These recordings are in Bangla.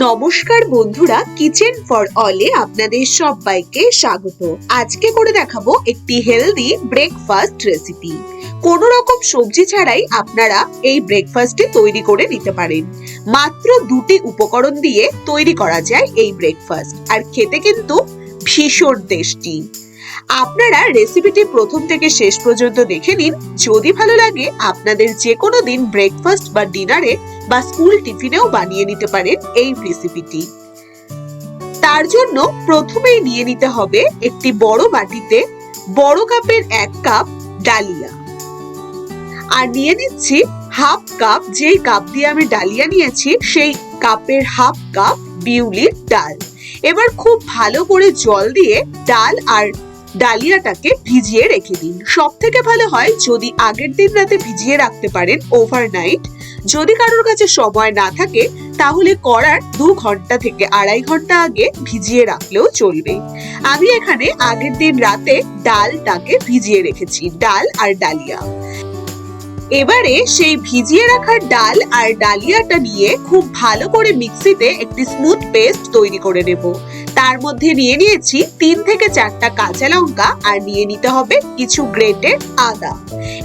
নমস্কার বন্ধুরা, কিচেন ফর অলে আপনাদের সবাইকে স্বাগত। আজকে করে দেখাবো একটি হেলদি ব্রেকফাস্ট রেসিপি। কোনো রকম সবজি ছাড়াই আপনারা এই ব্রেকফাস্টটি তৈরি করে নিতে পারেন। মাত্র দুটি উপকরণ দিয়ে তৈরি করা যায় এই ব্রেকফাস্ট, আর খেতে কিন্তু ভীষণ টেস্টি। আপনারা রেসিপিটি প্রথম থেকে শেষ পর্যন্ত দেখে নিন। যদি ভালো লাগে আপনাদের যে কোনো দিন ব্রেকফাস্ট বা ডিনারে বা স্কুল টিফিনেও বানিয়ে নিতে পারেন এই রেসিপিটি। তার জন্য প্রথমেই নিয়ে নিতে হবে একটি বড় বাটিতে বড় কাপের 1 কাপ ডালিয়া, আর নিয়ে নিচ্ছি হাফ কাপ, যেই কাপ দিয়ে আমি ডালিয়া নিয়েছি সেই কাপের হাফ কাপ বিউলির ডাল। এবার খুব ভালো করে জল দিয়ে ডাল আর ডালিয়াটাকে ভিজিয়ে রেখে দিন। সব থেকে ভালো হয় যদি আগের দিন রাতে ভিজিয়ে রাখতে পারেন ওভারনাইট। যদি কারোর কাছে সময় না থাকে তাহলে করার 2 ঘন্টা থেকে 2.5 ঘন্টা আগে ভিজিয়ে রাখলেও চলবে। আমি এখানে আগের দিন রাতে ডালটাকে ভিজিয়ে রেখেছি, ডাল আর ডালিয়া। এবারে সেই ভিজিয়ে রাখা ডাল আর ডালিয়াটা নিয়ে খুব ভালো করে মিক্সিতে একটি স্মুথ পেস্ট তৈরি করে নেব। তার মধ্যে নিয়ে নিয়েছি 3 থেকে 4টা কাঁচা লঙ্কা, আর নিয়ে নিতে হবে কিছু গ্রেটেড আদা।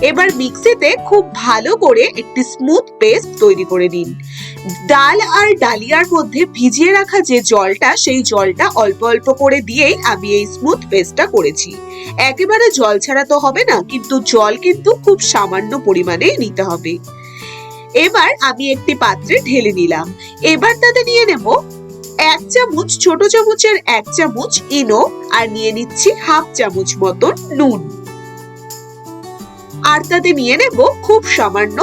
এবার মিক্সিতে খুব ভালো করে একটি স্মুথ পেস্ট তৈরি করে নিন। ডাল আর ডালিয়ার মধ্যে ভিজিয়ে রাখা যে জলটা, সেই জলটা অল্প অল্প করে দিয়েই আমি এই স্মুথ পেস্টটা করেছি। একেবারে জল ছাড়া তো হবে না, কিন্তু জল কিন্তু খুব সামান্য পরিমাণে নিতে হবে। এবার আমি একটি পাত্রে ঢেলে নিলাম। এবার তাতে নিয়ে নেব 1 চামচ, ছোট চামচের 1 চামচ ইনো, আর নিয়ে নিচ্ছি হাফ চামচ মতন নুন, আর তাতে নিয়ে নেব খুব সামান্য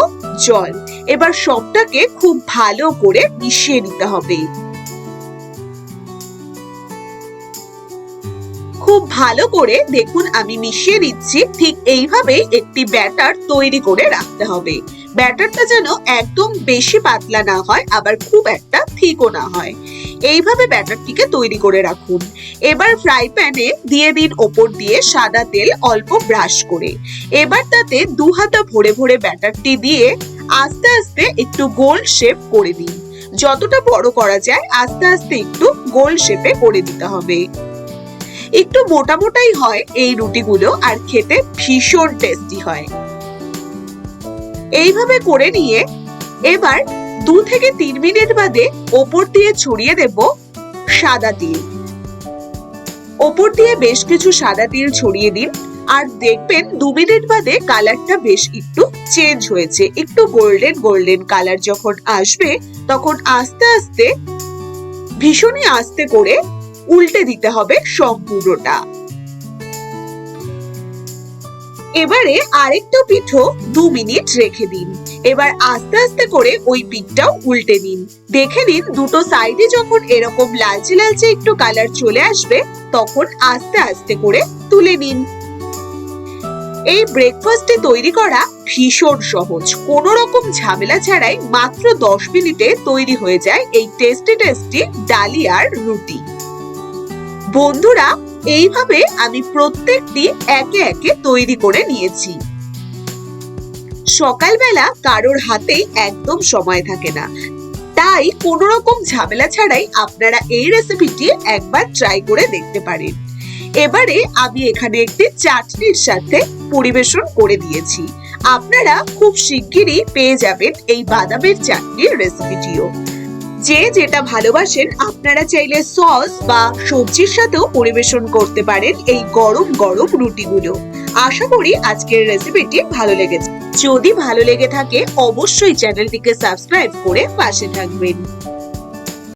জল। এবার সবটাকে খুব ভালো করে মিশিয়ে নিতে হবে। খুব ভালো করে দেখুন আমি মিশিয়ে দিচ্ছি। ঠিক এইভাবে একটি ব্যাটার তৈরি করে রাখতে হবে। ব্যাটারটা যেন একদম বেশি পাতলা না হয়, আবার খুব একটা থিকও না হয়। এইভাবে ব্যাটারটিকে তৈরি করে রাখুন। এবার ফ্রাই প্যানে দিয়ে দিন ওপর দিয়ে সাদা তেল অল্প ব্রাশ করে। এবার তাতে 2 হাতা ভরে ভরে ব্যাটারটি দিয়ে আস্তে আস্তে একটু গোল শেপ করে দিন। যতটা বড় করা যায় আস্তে আস্তে একটু গোল শেপে করে দিতে হবে। একটু মোটা মোটাই হয় এই রুটিগুলো, আর খেতে ভীষণ টেস্টি হয়। এইভাবে করে নিয়ে এবার 2 থেকে 3 মিনিট বাদে ওপর দিয়ে ছড়িয়ে দেব সাদা তিল। ওপর দিয়ে বেশ কিছু সাদা তিল ছড়িয়ে দিন, আর দেখবেন 2 মিনিট বাদে কালারটা বেশ একটু চেঞ্জ হয়েছে। একটু গোল্ডেন গোল্ডেন কালার যখন আসবে তখন আস্তে আস্তে, ভীষণই আস্তে করে উল্টে দিতে হবে সম্পূর্ণটা। এবারে আরেকটা পিঠও 2 মিনিট রেখে দিন। এবার আস্তে আস্তে করে ওই পিঠটাও উল্টে নিন। দেখে নিন দুটো সাইডে যখন এরকম লালচে লালচে একটু কালার চলে আসবে তখন আস্তে আস্তে করে তুলে নিন। এই ব্রেকফাস্টটি তৈরি করা ভীষণ সহজ। কোনো রকম ঝামেলা ছাড়াই মাত্র 10 মিনিটে তৈরি হয়ে যায় এই টেস্টি টেস্টি ডালিয়ার রুটি। বন্ধুরা, এইভাবে আমি প্রত্যেকটি একে একে তৈরি করে নিয়েছি। সকালবেলা কারোর হাতেই একদম সময় থাকে না, তাই কোনো রকম ঝামেলা ছাড়াই আপনারা এই রেসিপিটি একবার ট্রাই করে দেখতে পারেন। এবারে আমি এখানে একটি চাটনির সাথে পরিবেশন করে দিয়েছি। আপনারা খুব শিগগিরই পেয়ে যাবেন এই বাদামের চাটনির রেসিপিটিও। যে যেটা ভালোবাসেন আপনারা চাইলে সস বা সবজির সাথেও পরিবেশন করতে পারেন এই গরম গরম রুটিগুলো। আশা করি আজকের রেসিপিটি ভালো লেগেছে। যদি ভালো লেগে থাকে অবশ্যই চ্যানেলটিকে সাবস্ক্রাইব করে পাশে থাকবেন।